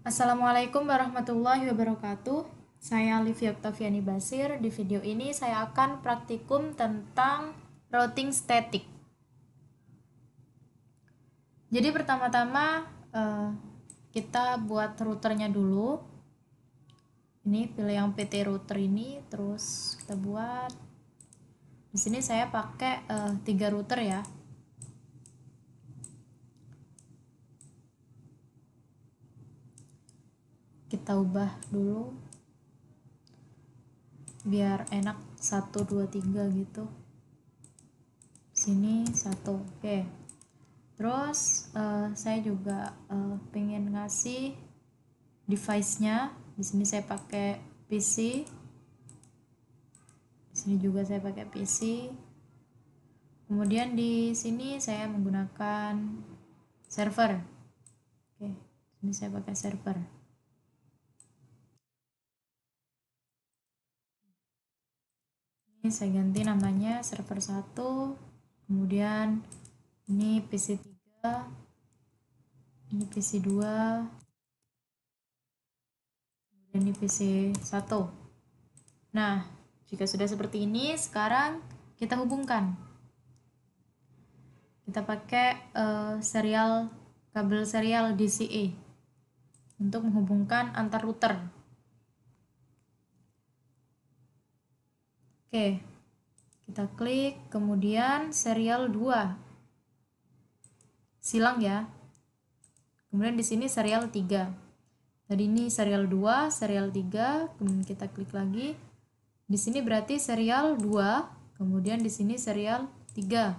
Assalamualaikum warahmatullahi wabarakatuh. Saya Livia Oktaviani Basir. Di video ini saya akan praktikum tentang routing static. Jadi pertama-tama kita buat routernya dulu. Ini pilih yang PT router ini, terus kita buat. Di sini saya pakai 3 router ya. Kita ubah dulu biar enak 1 2 3 gitu. Sini 1. Oke. Terus saya juga pengen ngasih device-nya. Di sini saya pakai PC. Di sini juga saya pakai PC. Kemudian di sini saya menggunakan server. Oke, ini saya pakai server. Ini saya ganti namanya server 1. Kemudian ini PC 3. Ini PC 2. Kemudian ini PC 1. Nah, jika sudah seperti ini, sekarang kita hubungkan. Kita pakai kabel serial DCA untuk menghubungkan antar router. Oke, kita klik, kemudian serial 2. Silang ya. Kemudian di sini serial 3. Tadi ini serial 2, serial 3, kemudian kita klik lagi. Di sini berarti serial 2, kemudian di sini serial 3.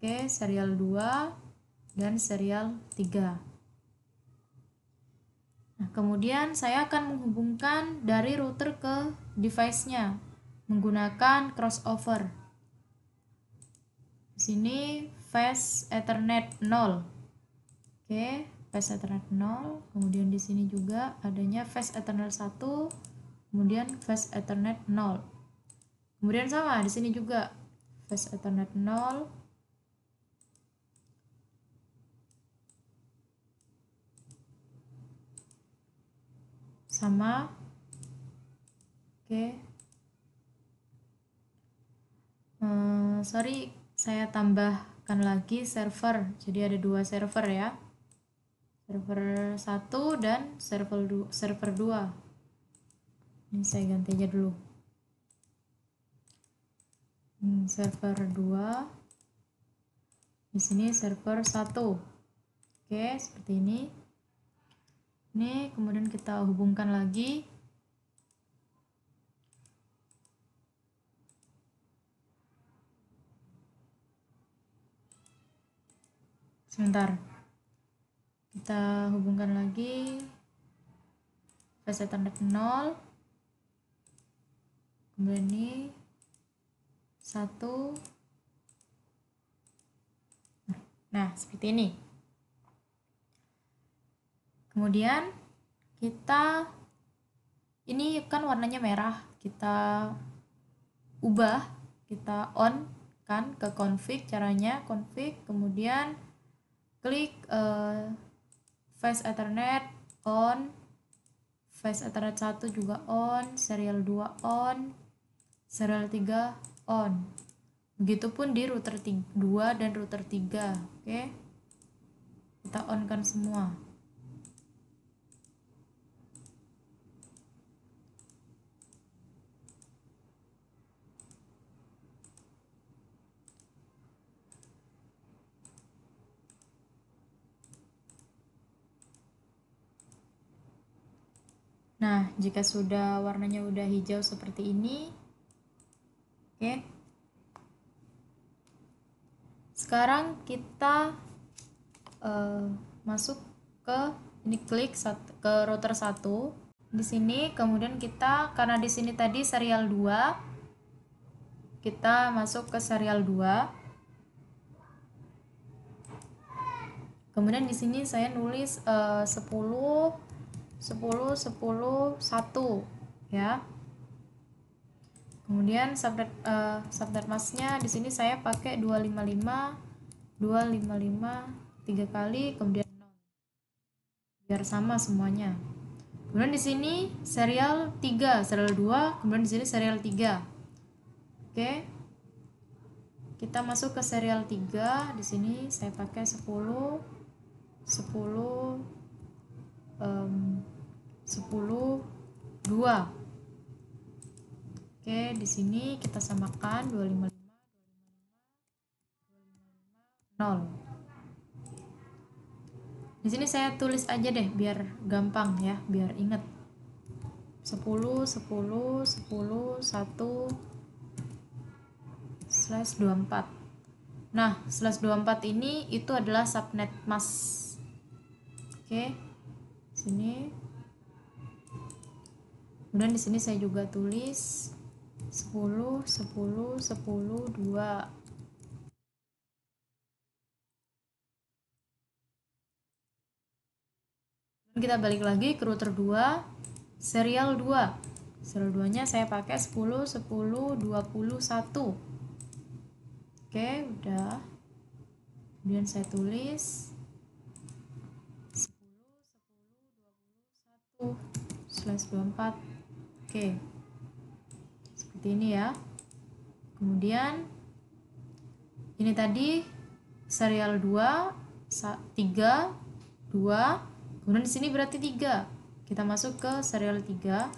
Oke, serial 2 dan serial 3. Nah, kemudian saya akan menghubungkan dari router ke device-nya menggunakan crossover. Di sini fast Ethernet 0. Oke, fast Ethernet 0. Kemudian di sini juga adanya fast Ethernet 1, kemudian fast Ethernet 0. Kemudian sama di sini juga fast Ethernet 0. Sama. Oke. Sorry, saya tambahkan lagi server. Jadi ada 2 server ya. Server 1 dan server 2. Ini saya ganti aja dulu. Server 2. Di sini server 1. Oke, seperti ini. Ini kemudian kita hubungkan lagi. Sebentar. Kita hubungkan lagi. Fast Ethernet 0. Kemudian ini 1. Nah, seperti ini. Kemudian ini kan warnanya merah, kita ubah, kita on kan ke config. Caranya config, kemudian klik fast Ethernet on, fast Ethernet 1 juga on, serial 2 on, serial 3 on. Begitupun di router 2 dan router 3. Oke, kita on kan semua. Nah, jika sudah warnanya udah hijau seperti ini, oke. Sekarang kita masuk ke ini, klik ke router 1. Di sini kemudian kita, karena di sini tadi serial 2, kita masuk ke serial 2. Kemudian di sini saya nulis 10 10 10 1 ya. Kemudian subnet masknya di sini saya pakai 255 3 kali, kemudian 0. biar sama semuanya. Kemudian di sini serial 3, serial 2, kemudian di sini serial 3. Oke. Kita masuk ke serial 3. Di sini saya pakai 10 10 10 2. Oke, di sini kita samakan 255 0. Di sini saya tulis aja deh biar gampang ya, biar inget. 10 10 10 1 /24. Nah, /24 ini itu adalah subnet mask. Oke. Sini. Kemudian di sini saya juga tulis 10 10 10 2. Kita balik lagi ke router 2, serial 2. Serial 2-nya saya pakai 10 10 21. Oke, udah. Kemudian saya tulis 10 10 21 /24. Oke. Seperti ini ya. Kemudian ini tadi serial 2 3 2. Kemudian di sini berarti 3. Kita masuk ke serial 3.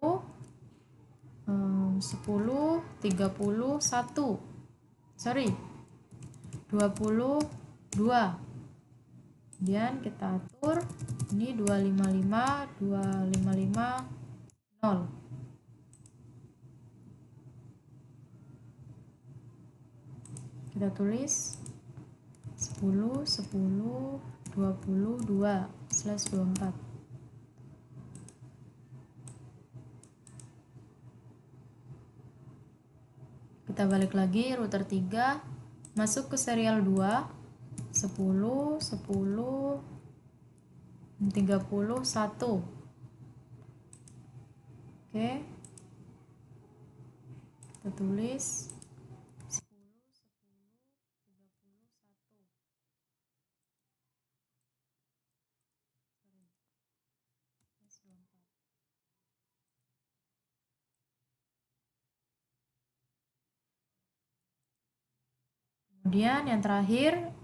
10 10 31. Sorry. 22. Kemudian kita atur ini 255 255 0. Kita tulis 10 10 22 /24. Kita balik lagi router 3, masuk ke serial 2, 10 10 31. Oke. Kita tulis 10 10 31. Kemudian yang terakhir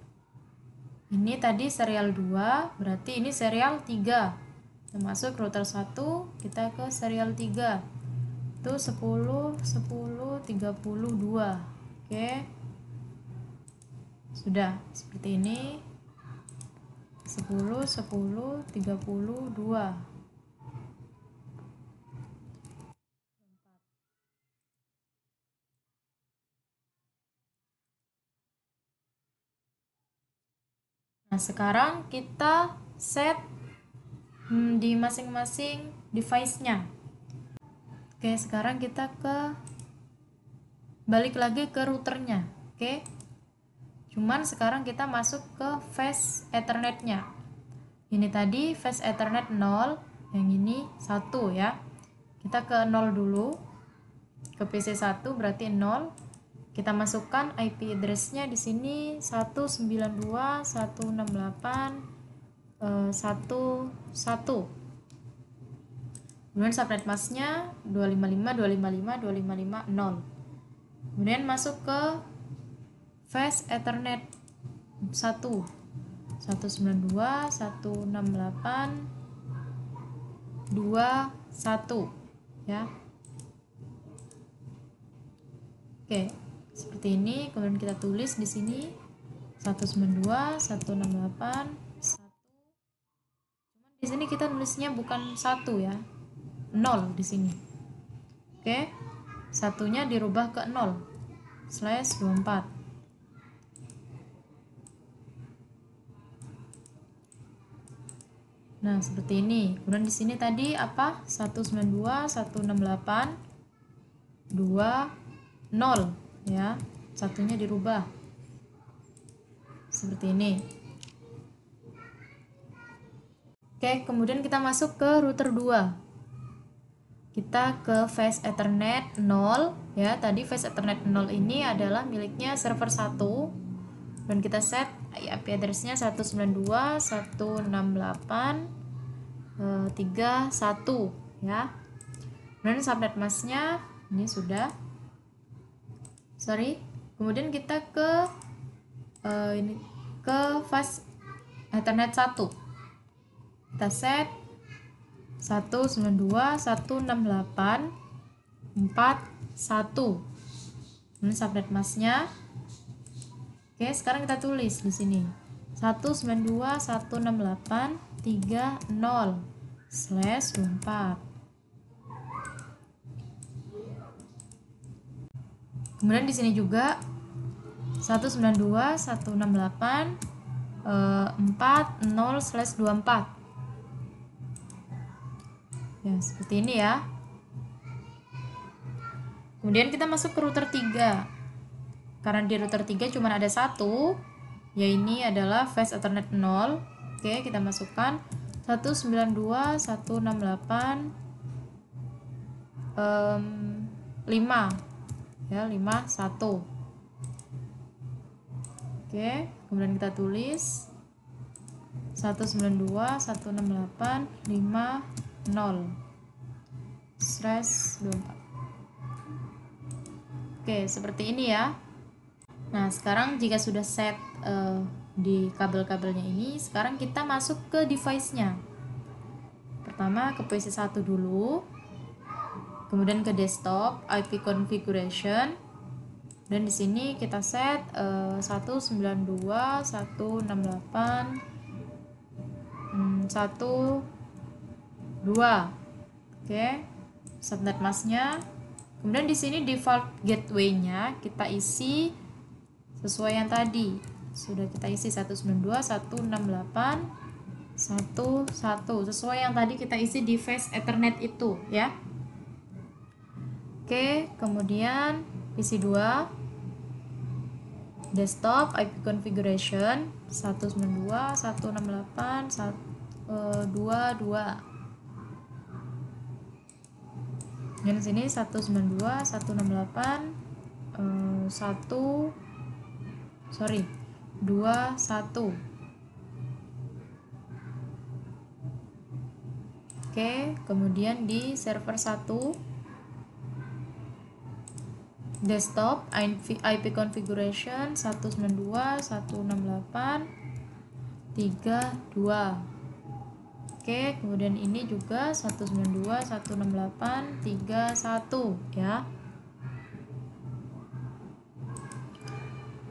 ini tadi serial 2, berarti ini serial 3. Kita masuk router 1, kita ke serial 3. Itu 10 10 32. Oke. Sudah seperti ini. 10 10 32. Nah, sekarang kita set di masing-masing device-nya. Oke, sekarang kita balik lagi ke routernya. Oke. Cuman sekarang kita masuk ke fast Ethernet-nya. Ini tadi fast Ethernet 0, yang ini 1 ya. Kita ke 0 dulu. Ke PC 1 berarti 0. Kita masukkan IP address-nya di sini 192.168.1.1. Kemudian subnet mask-nya 255 255 255 0. Kemudian masuk ke fast Ethernet 1 192.168.2.1 ya. Oke, seperti ini. Kemudian kita tulis di sini 192.168.1. Cuman di sini kita nulisnya bukan 1 ya. 0 di sini. Oke. Satunya dirubah ke 0 /24. Nah, seperti ini. Kemudian di sini tadi apa? 192.168.2.0 ya. Satunya dirubah. Seperti ini. Oke, kemudian kita masuk ke router 2. Kita ke fast Ethernet 0 ya. Tadi fast Ethernet 0 ini adalah miliknya server 1. Dan kita set IP address-nya 192.168.3.1 ya. Kemudian subnet mask-nya ini sudah. Kemudian kita ke fast Ethernet 1. Kita set 192.168.4.1. Ini subnet mask-nya. Oke, sekarang kita tulis di sini 192.168.3.0/24. Kemudian di sini juga 192.168.40/24. Ya, seperti ini ya. Kemudian kita masuk ke router 3. Karena di router 3 cuma ada satu, ya ini adalah fast Ethernet 0. Oke, kita masukkan 192.168.5 ya, 51. Oke, kemudian kita tulis 192.168.50/24. Oke, seperti ini ya. Nah, sekarang jika sudah set di kabel-kabelnya ini, sekarang kita masuk ke device-nya. Pertama ke PC 1 dulu, kemudian ke desktop, IP configuration, dan di sini kita set 192.168.1.2. Oke, subnet mask-nya. Kemudian di sini default gateway-nya kita isi sesuai yang tadi. Sudah kita isi 192.168.1.1 sesuai yang tadi kita isi di fast Ethernet itu ya. Oke, kemudian PC 2 desktop IP configuration 192.168.1.2.2. Dan sini 192.168.1.21. Oke, kemudian di server 1 desktop IP configuration 192.168.3.2. Oke, kemudian ini juga 192.168.3.1 ya.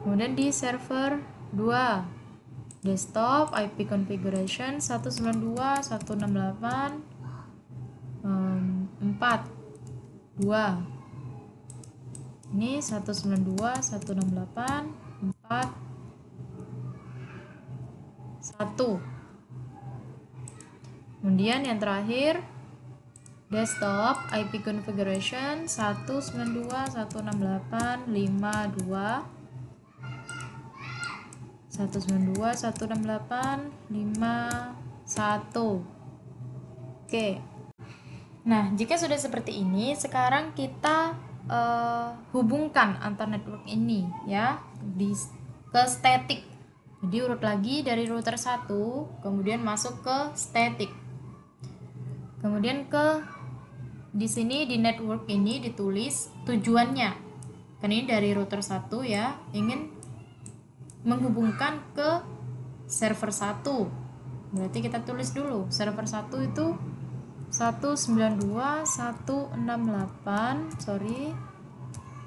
Kemudian di server 2 desktop IP configuration 192.168.4.2. Ini 192.168.4.1. Kemudian yang terakhir desktop IP configuration 192.168.5.2, 192.168.5.1. Oke. Nah, jika sudah seperti ini, sekarang kita hubungkan antar network ini ya ke static. Jadi urut lagi dari router 1, kemudian masuk ke static. Kemudian di sini di network ini ditulis tujuannya. Kan ini dari router 1 ya, ingin menghubungkan ke server 1. Berarti kita tulis dulu server 1 itu 192.168,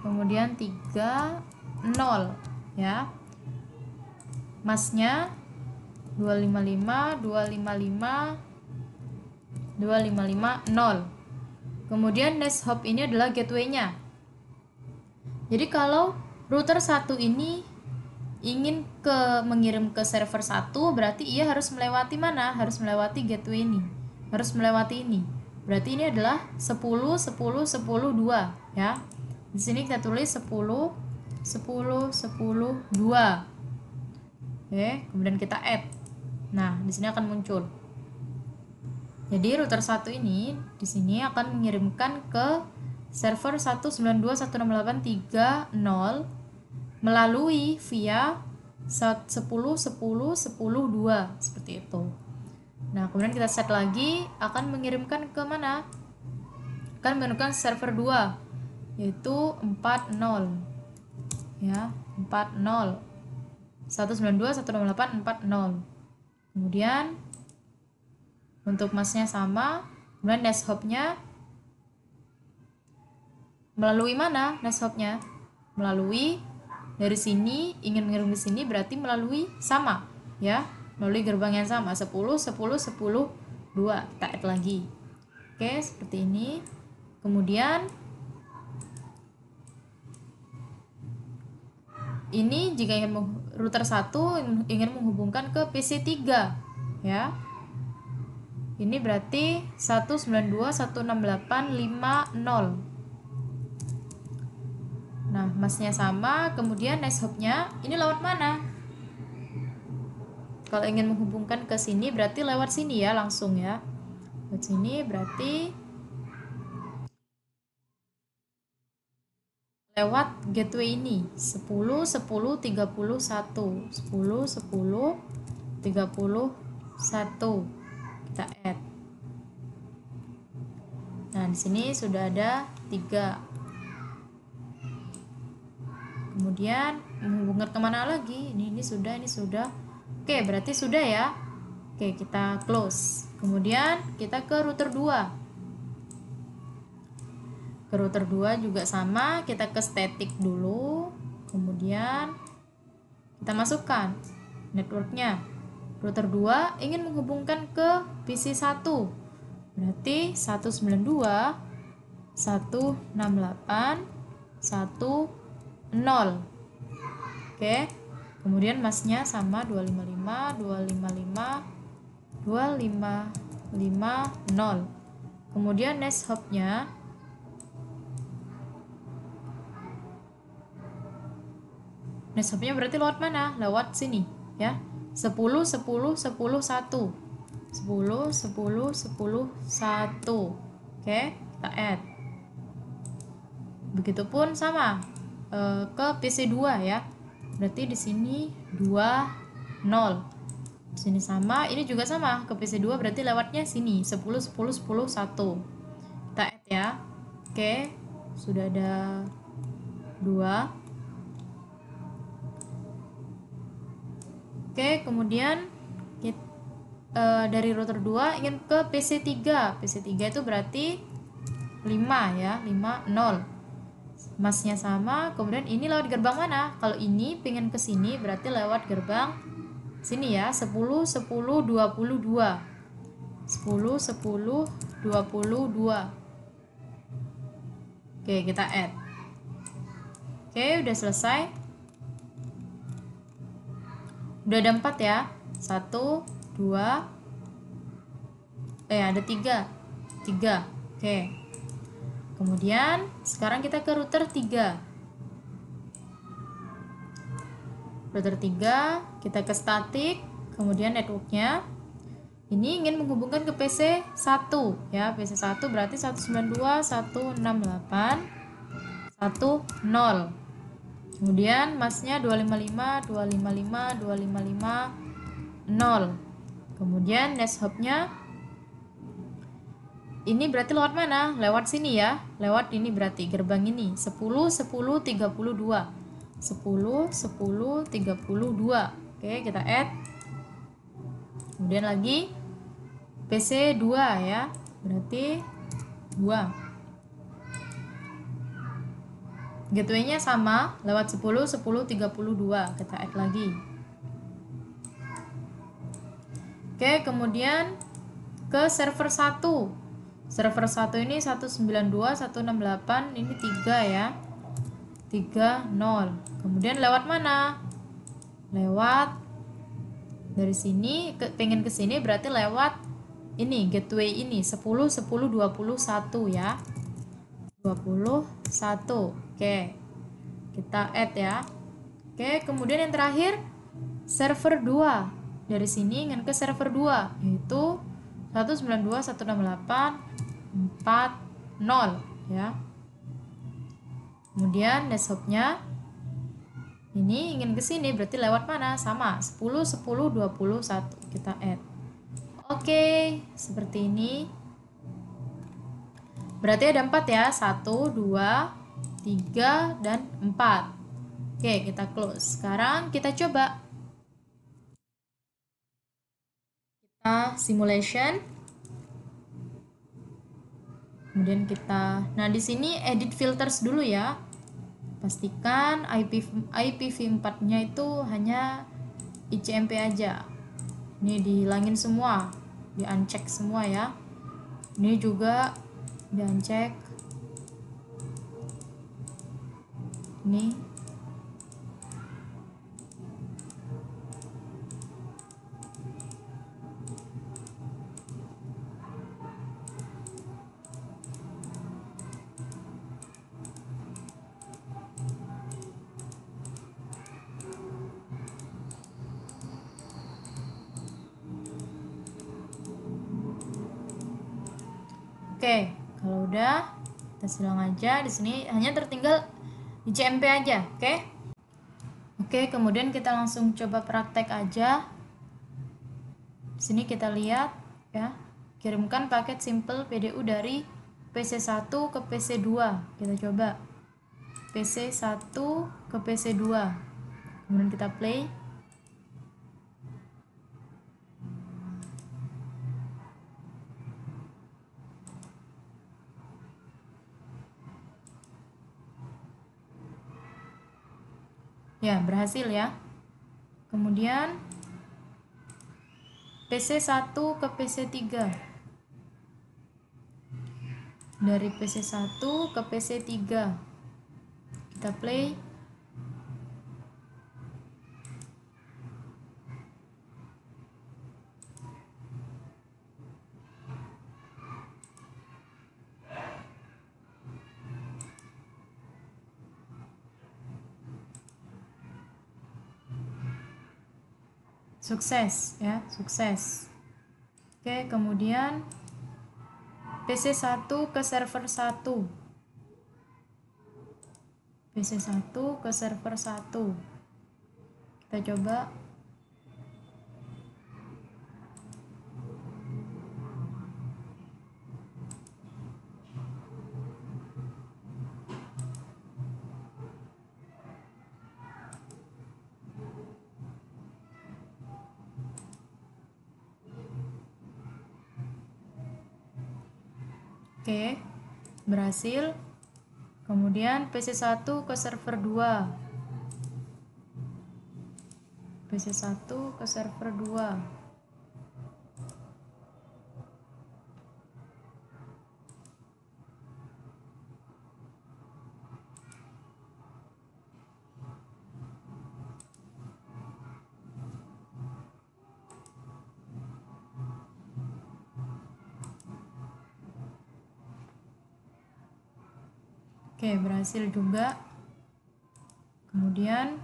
kemudian 3.0 ya. Masknya 255.255.255.0. Kemudian next hop ini adalah gateway-nya. Jadi kalau router 1 ini ingin mengirim ke server 1, berarti ia harus melewati mana? Harus melewati gateway ini. Harus melewati ini. Berarti ini adalah 10 10 10 2 ya. Di sini kita tulis 10 10 10 2. Oke, kemudian kita add. Nah, di sini akan muncul. Jadi router 1 ini di sini akan mengirimkan ke server 192.168.3.0 melalui via 10 10 10 2 seperti itu. Nah, kemudian kita set lagi, akan mengirimkan ke mana? Akan mengirimkan server 2, yaitu 40 ya, 40 192.168.40. Kemudian untuk masnya sama, kemudian next hopnya melalui mana? Next hopnya melalui dari sini, ingin mengirim ke sini berarti melalui sama ya, melalui gerbang yang sama, 10 10 10 2. Kita add lagi. Oke, seperti ini. Kemudian ini jika ingin router 1 ingin menghubungkan ke PC 3 ya. Ini berarti 192.168.50. Nah, masnya sama, kemudian next hopnya ini lewat mana? Kalau ingin menghubungkan ke sini berarti lewat sini ya, langsung ya. Lewat sini berarti lewat gateway ini 10 10 31 10 10 31. Kita add. Nah, di sini sudah ada 3. Kemudian menghubungkan kemana lagi? Ini sudah. Oke, berarti sudah ya. Oke, kita close. Kemudian kita ke router 2. Ke router 2 juga sama, kita ke static dulu. Kemudian kita masukkan networknya. Router 2 ingin menghubungkan ke PC 1. Berarti 192 168 10. Oke. Kemudian masnya sama 255 255 2550. Kemudian next hopnya berarti lewat mana? Lewat sini ya. 10 10 10 1. 10 10 10 1. Oke, kita add. Begitupun sama ke PC 2 ya. Berarti di sini 20. Di sini sama, ini juga sama ke PC 2 berarti lewatnya sini 10 10 10 1. Kita add ya. Oke, sudah ada 2. Oke, kemudian kita, dari router 2 ingin ke PC 3. PC 3 itu berarti 5 ya, 5 0. Masnya sama, kemudian ini lewat gerbang mana? Kalau ini pengen ke sini berarti lewat gerbang sini ya, 10 10 22. 10 10 22. Oke, kita add. Oke, udah selesai. Udah ada 4 ya. 1 2 ada 3. Oke. Kemudian sekarang kita ke router 3. Router 3, kita ke static, kemudian networknya. Ini ingin menghubungkan ke PC 1 ya. PC 1 berarti 192.168.10. Kemudian masnya 255 255 255 0. Kemudian next hopnya ini berarti lewat mana? Lewat sini ya. Lewat ini berarti gerbang ini 10 10 32. 10 10 32. Oke, kita add. Kemudian lagi PC 2 ya. Berarti 2. Gateway-nya sama, lewat 10 10 32. Kita add lagi. Oke, kemudian ke server 1. Server 1 ini 192.168, ini 3 ya. 30. Kemudian lewat mana? Lewat dari sini, pengen ke sini berarti lewat ini gateway ini 10 10 21 ya. 21. Oke. Kita add ya. Oke, kemudian yang terakhir server 2. Dari sini ingin ke server 2 yaitu 192.168.40 ya. Kemudian next hopnya Ini ingin ke sini berarti lewat mana? Sama, 10, 10, 21. Kita add. Oke, seperti ini. Berarti ada 4 ya. 1, 2, 3, dan 4. Oke, kita close. Sekarang kita coba. Kita simulation. Kemudian kita, nah di sini edit filters dulu ya. Pastikan IPv4-nya itu hanya ICMP aja. Ini dihilangin semua, di uncheck semua ya. Ini juga di uncheck. Ini. Oke, kalau udah kita silang aja. Di sini hanya tertinggal ICMP aja, oke? Oke, kemudian kita langsung coba praktek aja. Di sini kita lihat ya, kirimkan paket simple PDU dari PC1 ke PC2. Kita coba PC1 ke PC2. Kemudian kita play. Ya, berhasil ya. Kemudian PC1 ke PC3. Dari PC1 ke PC3. Kita play. Sukses ya, sukses. Oke, kemudian PC1 ke server 1. PC1 ke server 1. Kita coba. Oke, berhasil. Kemudian PC1 ke server 2. PC1 ke server 2. Oke, berhasil juga. Kemudian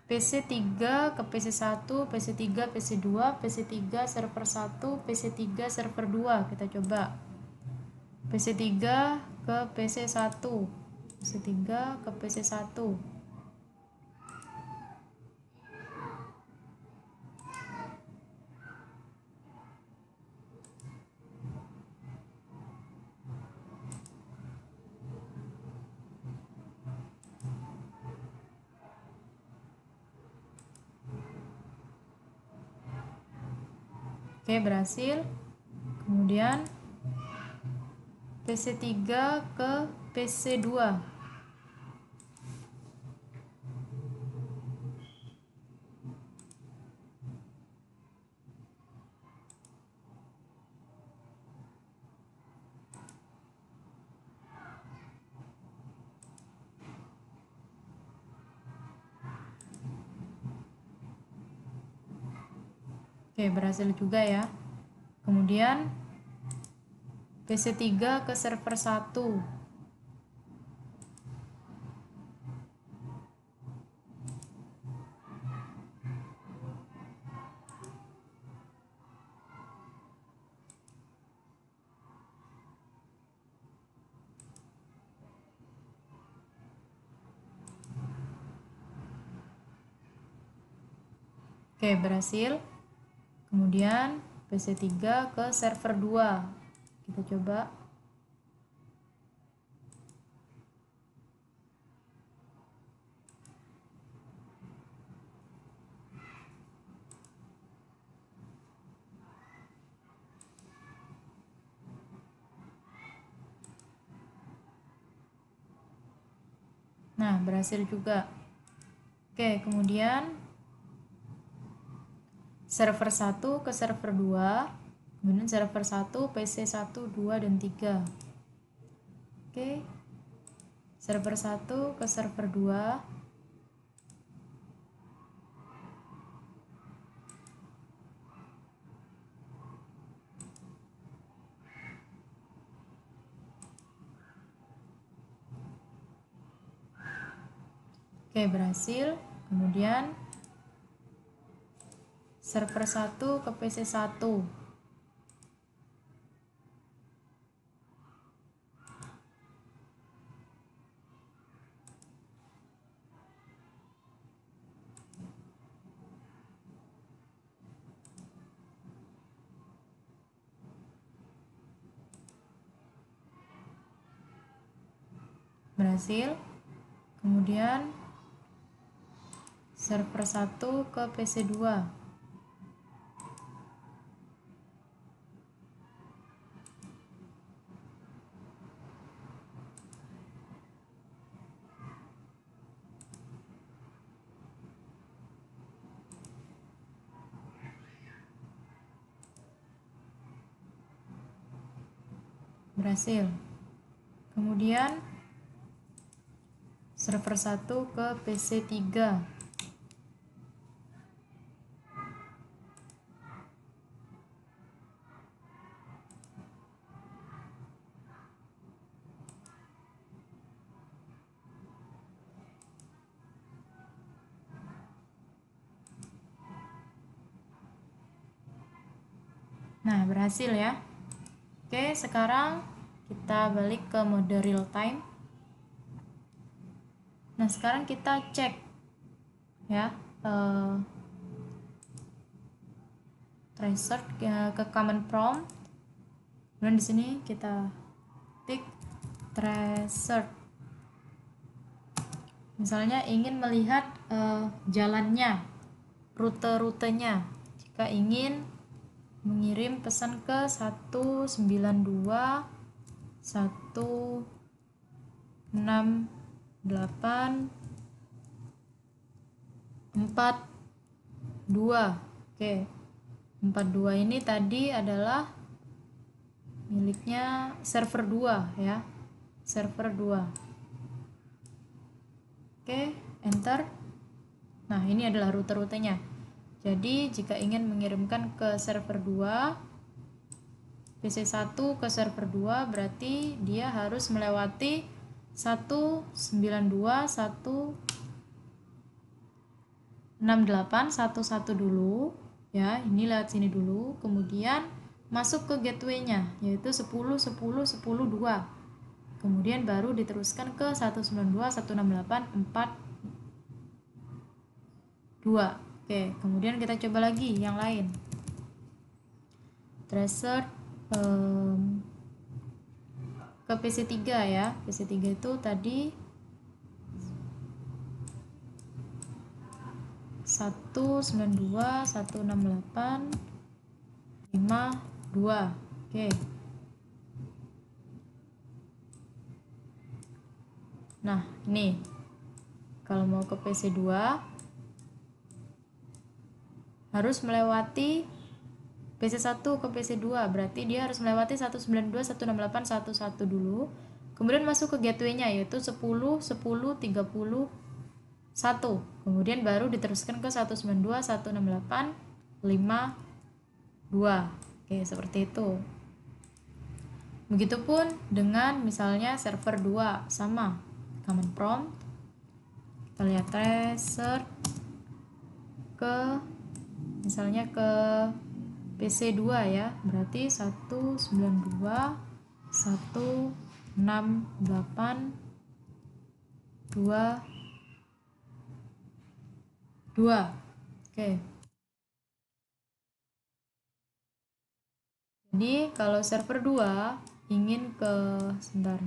PC3 ke PC1, PC3, PC2, PC3 server 1, PC3 server 2. Kita coba. PC3 ke PC1. PC3 ke PC1. Oke, berhasil. Kemudian PC3 ke PC2. Oke, berhasil juga ya. Kemudian PC3 ke server 1. Oke, berhasil. Kemudian PC3 ke server 2. Kita coba. Nah, berhasil juga. Oke, kemudian server 1 ke server 2, kemudian server 1 PC 1, 2, dan 3. Oke, server 1 ke server 2. Oke, berhasil. Kemudian server 1 ke PC 1. Berhasil. Kemudian server 1 ke PC 2. Berhasil. Kemudian server 1 ke PC 3. Nah, berhasil ya. Oke, sekarang kita balik ke mode real time. Nah, sekarang kita cek ya, tracer ke command prompt. Kemudian di sini kita tik tracer. Misalnya ingin melihat jalannya, rute-rutenya. Jika ingin mengirim pesan ke 192 168 42. Oke, 42 ini tadi adalah miliknya server 2 ya, server 2. Oke, enter. Nah, ini adalah rute-rutenya. Jadi jika ingin mengirimkan ke server 2, PC 1 ke server 2, berarti dia harus melewati 192.168.1.1 dulu ya, ini lewat sini dulu, kemudian masuk ke gateway-nya yaitu 10.10.10.2. Kemudian baru diteruskan ke 192.168.4.2. Oke, kemudian kita coba lagi yang lain. Tracer ke PC 3 ya. PC 3 itu tadi 192.168.5.2. Oke. Nah, ini kalau mau ke PC 2 harus melewati PC 1 ke PC 2, berarti dia harus melewati 192.168.1.1 dulu, kemudian masuk ke gateway-nya yaitu 10.10.30.1, kemudian baru diteruskan ke 192.168.5.2. Oke, seperti itu. Begitupun dengan misalnya server 2, sama command prompt, kita lihat tracer ke misalnya ke PC 2 ya, berarti 192.168.2.2. Oke. Jadi kalau server 2 ingin ke sebentar.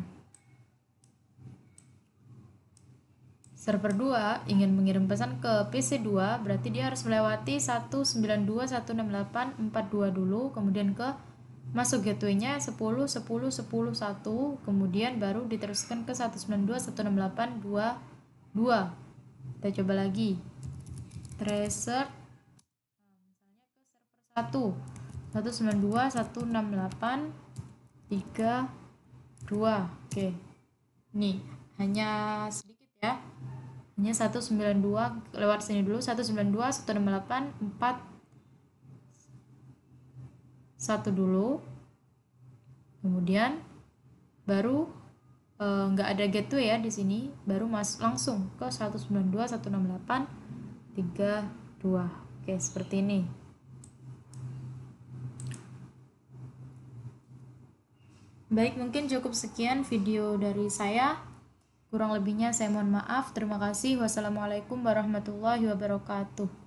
Server 2 ingin mengirim pesan ke PC 2, berarti dia harus melewati 192.168.42 dulu, kemudian ke masuk gateway-nya 10.10.10.1, kemudian baru diteruskan ke 192.168.22. Kita coba lagi. Tracer misalnya ke server 1 192.168.32. Oke. Nih, hanya sedikit ya. Hanya 192 lewat sini dulu, 192.168.41 dulu, kemudian baru nggak ada gateway ya di sini, baru masuk langsung ke 192.168.32. Oke, seperti ini. Baik, mungkin cukup sekian video dari saya. Kurang lebihnya saya mohon maaf. Terima kasih. Wassalamualaikum warahmatullahi wabarakatuh.